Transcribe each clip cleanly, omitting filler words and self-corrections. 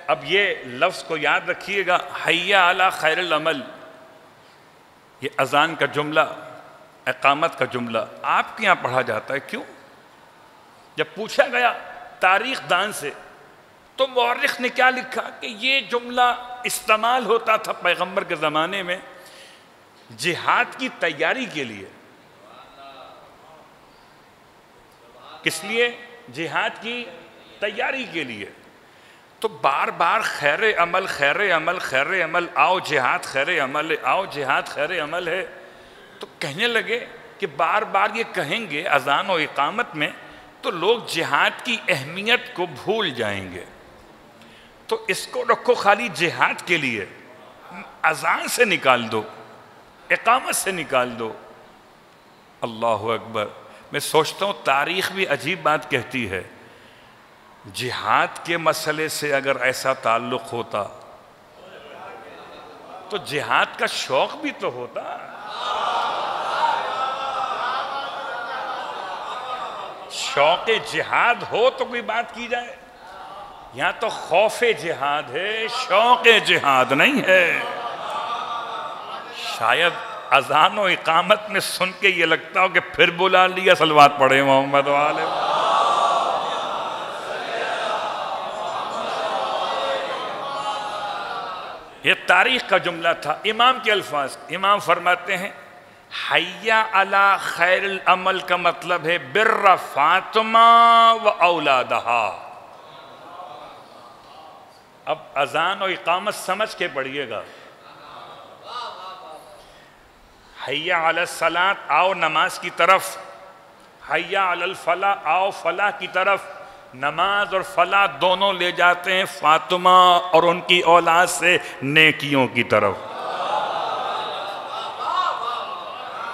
اب یہ لفظ کو یاد رکھیے گا، حی علی خیر العمل، یہ اذان کا جملہ، اقامت کا جملہ آپ کے یہاں پڑھا جاتا ہے کیوں؟ جب پوچھا گیا تاریخ دان سے تو مورخ نے کیا لکھا کہ یہ جملہ استعمال ہوتا تھا پیغمبر کے زمانے میں جہاد کی تیاری کے لیے۔ کس لیے؟ جہاد کی تیاری کے لیے۔ تو بار بار خیر عمل خیر عمل خیر عمل، آؤ جہاد خیر عمل ہے، آؤ جہاد خیر عمل ہے، تو کہنے لگے کہ بار بار یہ کہیں گے اذان و اقامت میں تو لوگ جہاد کی اہمیت کو بھول جائیں گے، تو اس کو رکھو خالی جہاد کے لیے، اذان سے نکال دو، اقامت سے نکال دو۔ اللہ اکبر۔ میں سوچتا ہوں تاریخ بھی عجیب بات کہتی ہے، جہاد کے مسئلے سے اگر ایسا تعلق ہوتا تو جہاد کا شوق بھی تو ہوتا۔ شوق جہاد ہو تو کوئی بات کی جائے، یہاں تو خوف جہاد ہے، شوق جہاد نہیں ہے۔ شاید اذان و اقامت میں سن کے یہ لگتا ہو کہ پھر بلا لیا، صلوات پڑھے محمد والے۔ یہ تاریخ کا جملہ تھا، امام کے الفاظ۔ امام فرماتے ہیں حی علی خیر العمل کا مطلب ہے بر فاطمہ و اولادہا۔ اب اذان و اقامت سمجھ کے پڑھیے گا۔ حی علی الصلاۃ، آؤ نماز کی طرف، حی علی الفلاح، آؤ فلاح کی طرف۔ نماز اور فلاح دونوں لے جاتے ہیں فاطمہ اور ان کی اولاد سے نیکیوں کی طرف۔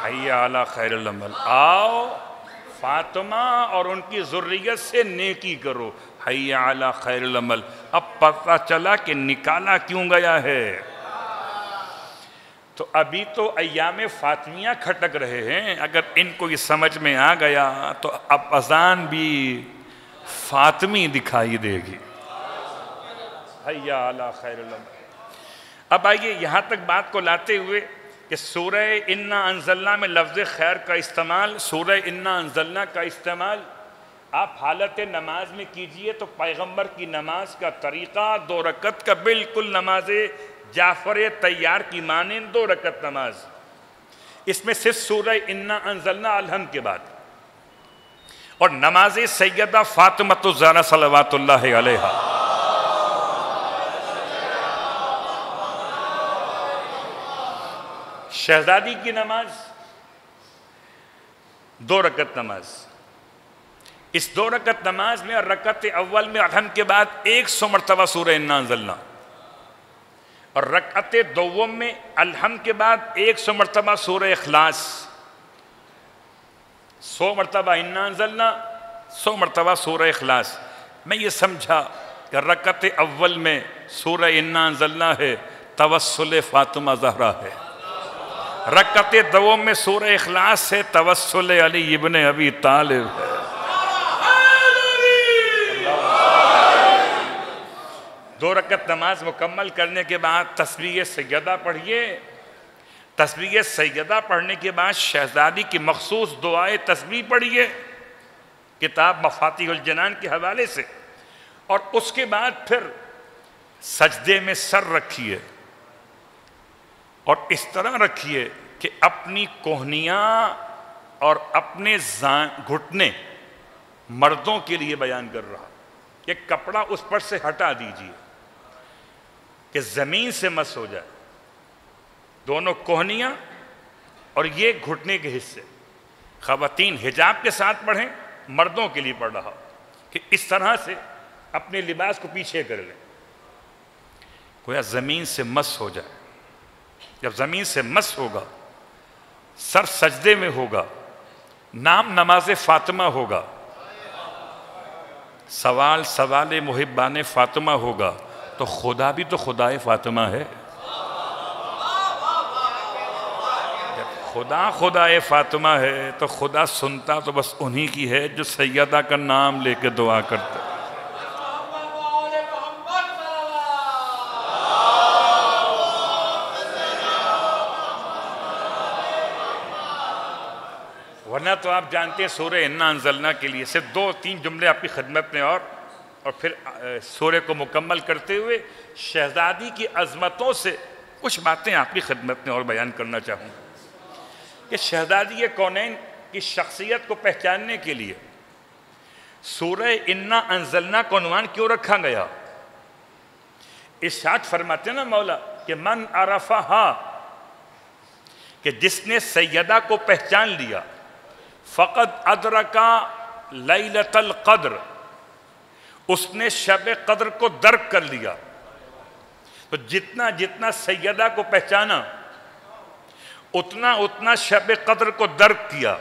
حی علی خیر العمل، آؤ فاطمہ اور ان کی ذریت سے نیکی کرو، حی علی خیر العمل۔ اب پتہ چلا کہ نکالا کیوں گیا ہے۔ تو ابھی تو ایام فاطمیہ کھٹک رہے ہیں، اگر ان کو یہ سمجھ میں آ گیا تو اب اذان بھی فاطمی دکھائی دے گی۔ حی علی خیر العمل۔ اب آئیے یہاں تک بات کو لاتے ہوئے کہ سورہ انا انزلنا میں لفظ خیر کا استعمال، سورہ انا انزلنا کا استعمال آپ حالت نماز میں کیجئے تو پیغمبر کی نماز کا طریقہ 2 رکعت کا بالکل نماز جعفر طیار کی مانند 2 رکعت نماز، اس میں صرف سورہ انا انزلنا الحمد کے بعد، اور نماز سیدہ فاطمہ الزہرا صلوات اللہ علیہا۔ شہزادی کی نماز 2 رکعت نماز، اس 2 رکعت نماز میں اور رکعت اول میں الحمد کے بعد 100 مرتبہ سورہ انا انزلنا، اور رکعت دوم میں الحمد کے بعد 100 مرتبہ سورہ اخلاص، 100 مرتبہ انا انزلنا، 100 مرتبہ سورہ اخلاص۔ میں یہ سمجھا کہ رکعت اول میں سورہ انا انزلنا ہے، توسل فاطمہ زہرا ہے، رکعت دوم میں سورہ اخلاص سے توسل علی ابن ابی طالب ہے۔ 2 رکعت نماز مکمل کرنے کے بعد تسبیح سیدہ پڑھیے، تسبیح سیدہ پڑھنے کے بعد شہزادی کی مخصوص دعائے تسبیح پڑھیے کتاب مفاتیح الجنان کے حوالے سے، اور اس کے بعد پھر سجدے میں سر رکھیے، اور اس طرح رکھیے کہ اپنی کوہنیاں اور اپنے گھٹنے مردوں کے لیے بیان کر رہا، یہ کپڑا اس پر سے ہٹا دیجیے کہ زمین سے مس ہو جائے، دونوں کوہنیاں اور یہ گھٹنے کے حصے۔ خواتین حجاب کے ساتھ پڑھیں، مردوں کے لیے پڑھ رہا کہ اس طرح سے اپنے لباس کو پیچھے کر لیں، گویا زمین سے مس ہو جائے۔ جب زمین سے مس ہوگا، سر سجدے میں ہوگا، نام نماز فاطمہ ہوگا، سوال محبان فاطمہ ہوگا، تو خدا بھی تو خدائے فاطمہ ہے۔ جب خدائے فاطمہ ہے تو خدا سنتا تو بس انہی کی ہے جو سیدہ کا نام لے کے دعا کرتا۔ پڑھنا تو آپ جانتے ہیں سورہ انا انزلنا کے لیے، صرف 2-3 جملے آپ کی خدمت میں اور پھر سورہ کو مکمل کرتے ہوئے شہزادی کی عظمتوں سے کچھ باتیں آپ کی خدمت میں اور بیان کرنا چاہوں کہ شہزادی کونین کی شخصیت کو پہچاننے کے لیے سورہ انا انزلنا کو عنوان کیوں رکھا گیا؟ ارشاد فرماتے ہیں نا مولا کہ من عرفہا، کہ جس نے سیدہ کو پہچان لیا، فقد ادرکا لیلۃ القدر، اس نے شب قدر کو درک کر لیا۔ تو جتنا جتنا سیدہ کو پہچانا اتنا اتنا شب قدر کو درک کیا۔